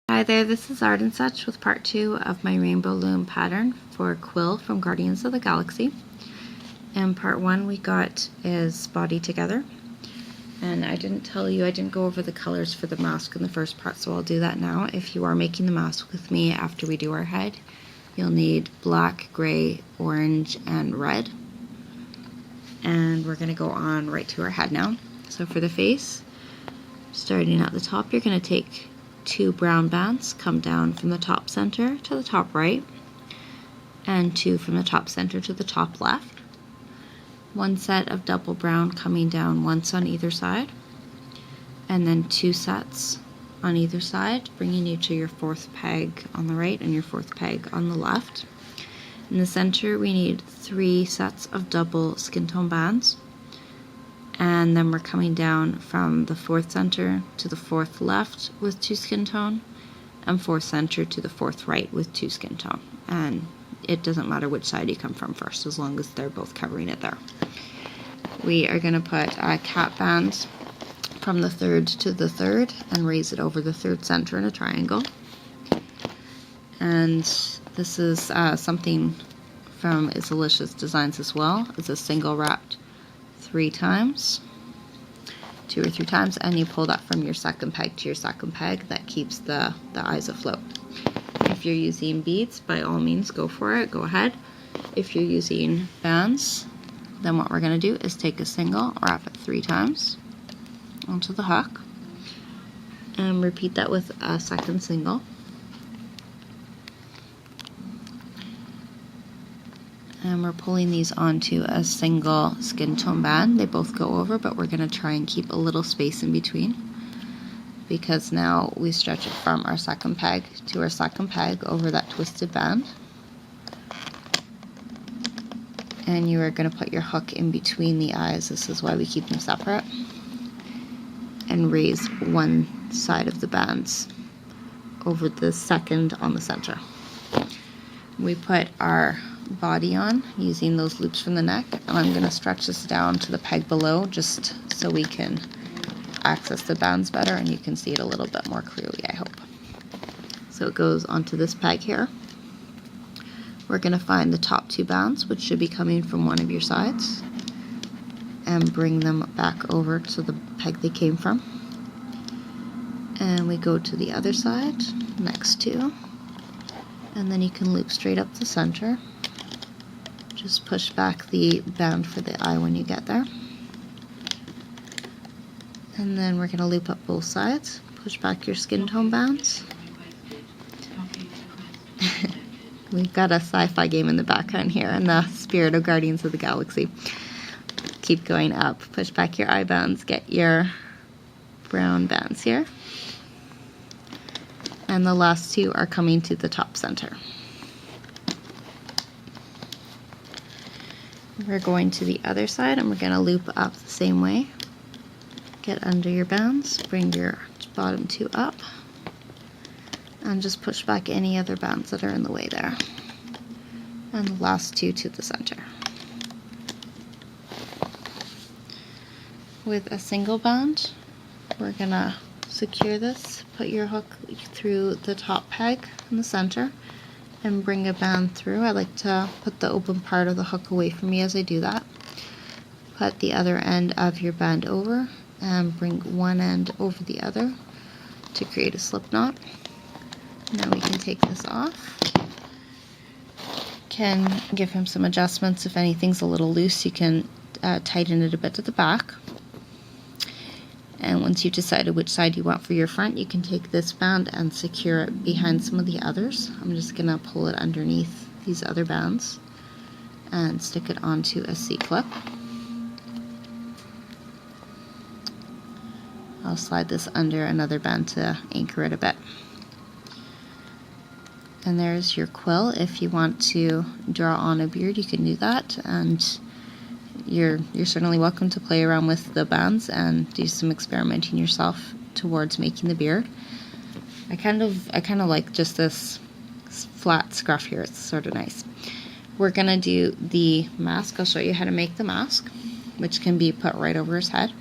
Hi there, this is Art and Such with part 2 of my rainbow loom pattern for Quill from Guardians of the Galaxy. And part 1 we got is body together. And I didn't go over the colors for the mask in the first part, so I'll do that now. If you are making the mask with me after we do our head, you'll need black, gray, orange, and red. And we're going to go on right to our head now. So for the face, starting at the top, you're going to take 2 brown bands, come down from the top center to the top right, and 2 from the top center to the top left. 1 set of double brown coming down once on either side, and then 2 sets on either side, bringing you to your 4th peg on the right and your 4th peg on the left. In the center we need 3 sets of double skin tone bands, and then we're coming down from the 4th center to the 4th left with 2 skin tone, and 4th center to the 4th right with 2 skin tone. And it doesn't matter which side you come from first, as long as they're both covering it there. We are going to put cap bands from the 3rd to the 3rd and raise it over the 3rd center in a triangle. And this is something from Isalicious Designs as well. It's a single wrapped 3 times, 2 or 3 times, and you pull that from your 2nd peg to your 2nd peg. That keeps the eyes afloat. If you're using beads, by all means go for it, go ahead. If you're using bands, then what we're going to do is take a single, wrap it 3 times onto the hook, and repeat that with a 2nd single. And we're pulling these onto a single skin tone band. They both go over, but we're going to try and keep a little space in between, because now we stretch it from our 2nd peg to our 2nd peg over that twisted band. And you are going to put your hook in between the eyes. This is why we keep them separate. And raise one side of the bands over the 2nd on the center. We put our body on using those loops from the neck, and I'm going to stretch this down to the peg below just so we can access the bands better and you can see it a little bit more clearly, I hope. So it goes onto this peg here. We're going to find the top 2 bands, which should be coming from one of your sides, and bring them back over to the peg they came from. And we go to the other side, next 2, and then you can loop straight up the center. Just push back the band for the eye when you get there. And then we're going to loop up both sides. Push back your skin tone bands. We've got a sci-fi game in the background here in the spirit of Guardians of the Galaxy. Keep going up. Push back your eye bands. Get your brown bands here. And the last 2 are coming to the top center. We're going to the other side and we're going to loop up the same way. Get under your bands, bring your bottom 2 up, and just push back any other bands that are in the way there. And the last 2 to the center. With a single band, we're going to secure this, put your hook through the top peg in the center, and bring a band through. I like to put the open part of the hook away from me as I do that. Put the other end of your band over and bring one end over the other to create a slip knot. Now we can take this off. Can give him some adjustments. If anything's a little loose, you can tighten it a bit at the back. And once you've decided which side you want for your front, you can take this band and secure it behind some of the others. I'm just going to pull it underneath these other bands and stick it onto a C-clip. I'll slide this under another band to anchor it a bit. And there's your quill. If you want to draw on a beard, you can do that, and you're certainly welcome to play around with the bands and do some experimenting yourself towards making the beard. I kind of like just this flat scruff here. It's sort of nice. We're gonna do the mask. I'll show you how to make the mask, which can be put right over his head,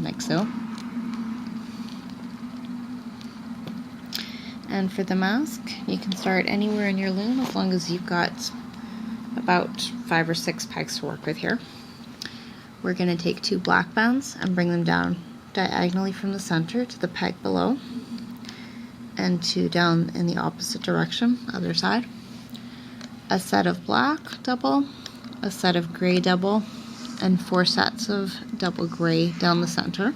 like so. And for the mask, you can start anywhere in your loom as long as you've got about 5 or 6 pegs to work with here. We're going to take 2 black bands and bring them down diagonally from the center to the peg below, and 2 down in the opposite direction, other side. A set of black double, a set of gray double, and 4 sets of double gray down the center.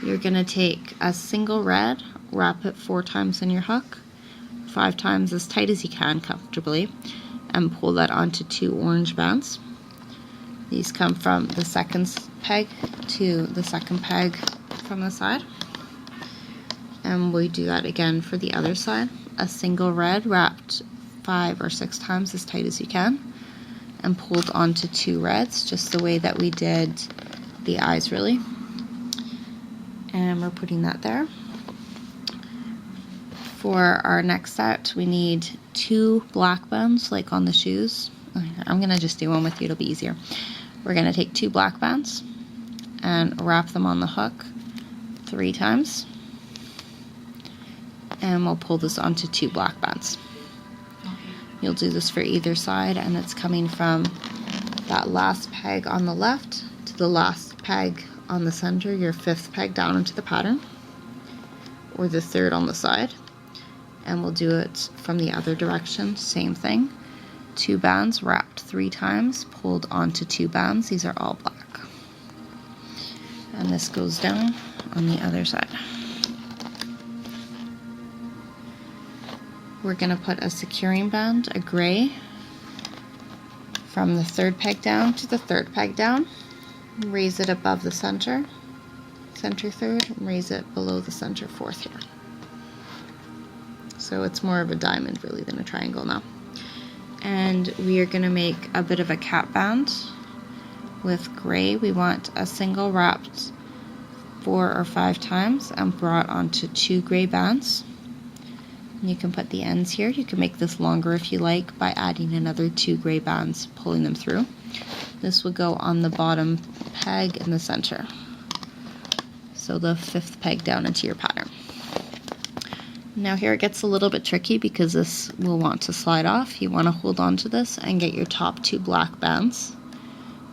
You're going to take a single red, wrap it 4 times in your hook, 5 times as tight as you can comfortably, and pull that onto 2 orange bands. These come from the second peg to the second peg from the side. And we do that again for the other side. A single red wrapped 5 or 6 times as tight as you can, and pulled onto 2 reds, just the way that we did the eyes really. And we're putting that there. For our next set, we need 2 black bands, like on the shoes. I'm going to just do one with you, it'll be easier. We're going to take 2 black bands and wrap them on the hook 3 times. And we'll pull this onto 2 black bands. You'll do this for either side, and it's coming from that last peg on the left to the last peg on the center, your 5th peg down into the pattern, or the 3rd on the side. And we'll do it from the other direction, same thing. 2 bands wrapped 3 times, pulled onto 2 bands. These are all black. And this goes down on the other side. We're going to put a securing band, a gray, from the 3rd peg down to the 3rd peg down. Raise it above the center 3rd, and raise it below the center 4th here. So it's more of a diamond really than a triangle now. And we are going to make a bit of a cap band with gray. We want a single wrapped 4 or 5 times and brought onto 2 gray bands. And you can put the ends here. You can make this longer if you like by adding another 2 gray bands, pulling them through. This will go on the bottom peg in the center. So the 5th peg down into your pattern. Now here it gets a little bit tricky because this will want to slide off. You want to hold on to this and get your top 2 black bands.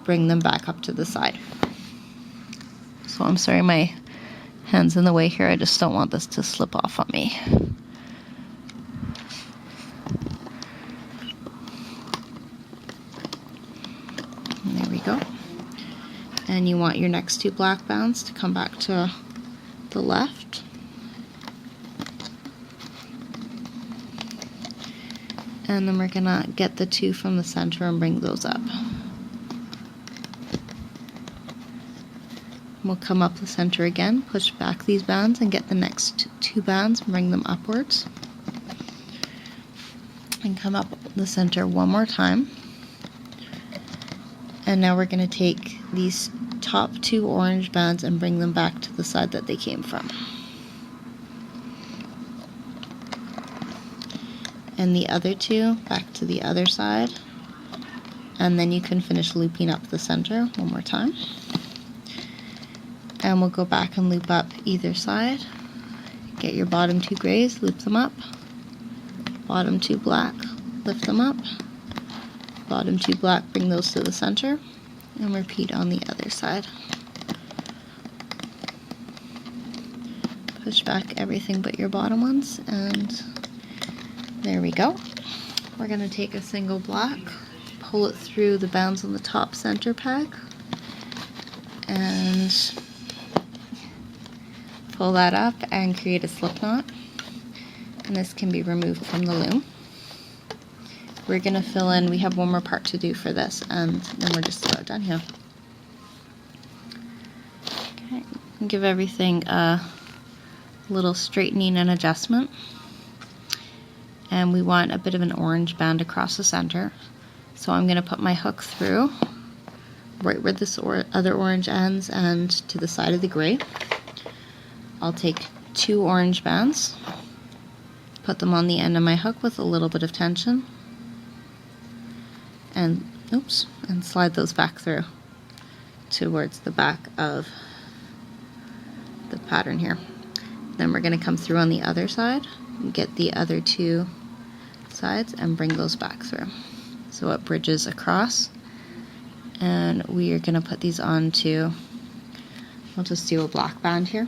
Bring them back up to the side. So I'm sorry my hand's in the way here. I just don't want this to slip off on me. And there we go. And you want your next 2 black bands to come back to the left. And then we're gonna get the 2 from the center and bring those up. We'll come up the center again, push back these bands and get the next 2 bands and bring them upwards. And come up the center one more time. And now we're gonna take these top 2 orange bands and bring them back to the side that they came from. And the other 2 back to the other side, and then you can finish looping up the center one more time. And we'll go back and loop up either side. Get your bottom 2 grays, loop them up, bottom 2 black, lift them up, bottom 2 black, bring those to the center, and repeat on the other side. Push back everything but your bottom ones, and there we go. We're going to take a single black, pull it through the bands on the top center peg, and pull that up and create a slip knot. And this can be removed from the loom. We're going to fill in, we have one more part to do for this, and then we're just about done here. Okay, give everything a little straightening and adjustment. And we want a bit of an orange band across the center. So I'm going to put my hook through right where this other orange ends and to the side of the gray. I'll take 2 orange bands, put them on the end of my hook with a little bit of tension, and slide those back through towards the back of the pattern here. Then we're going to come through on the other side, get the other two sides, and bring those back through. So it bridges across, and we are going to put these onto, we'll just do a black band here.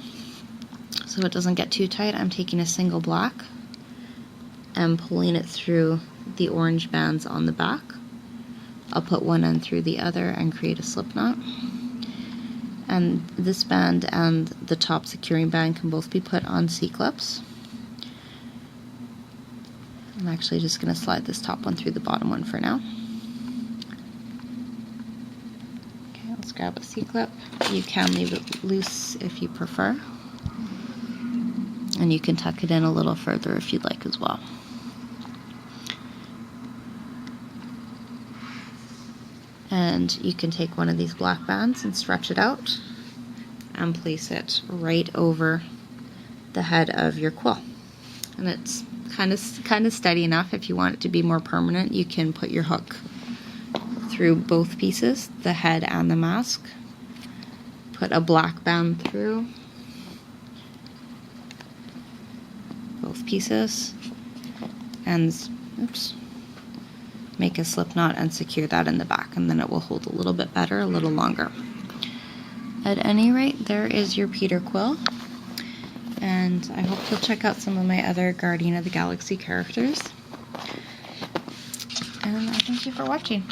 So it doesn't get too tight, I'm taking a single black and pulling it through the orange bands on the back. I'll put one end through the other and create a slip knot. And this band and the top securing band can both be put on C-clips. I'm actually just going to slide this top one through the bottom one for now. Okay, let's grab a C-clip. You can leave it loose if you prefer. And you can tuck it in a little further if you'd like as well. And you can take one of these black bands and stretch it out and place it right over the head of your quill. And it's kind of steady enough. If you want it to be more permanent, you can put your hook through both pieces, the head and the mask. Put a black band through both pieces and oops, make a slip knot and secure that in the back, and then it will hold a little bit better, a little longer. At any rate, there is your Peter quill, and I hope you'll check out some of my other Guardian of the Galaxy characters, and I thank you for watching.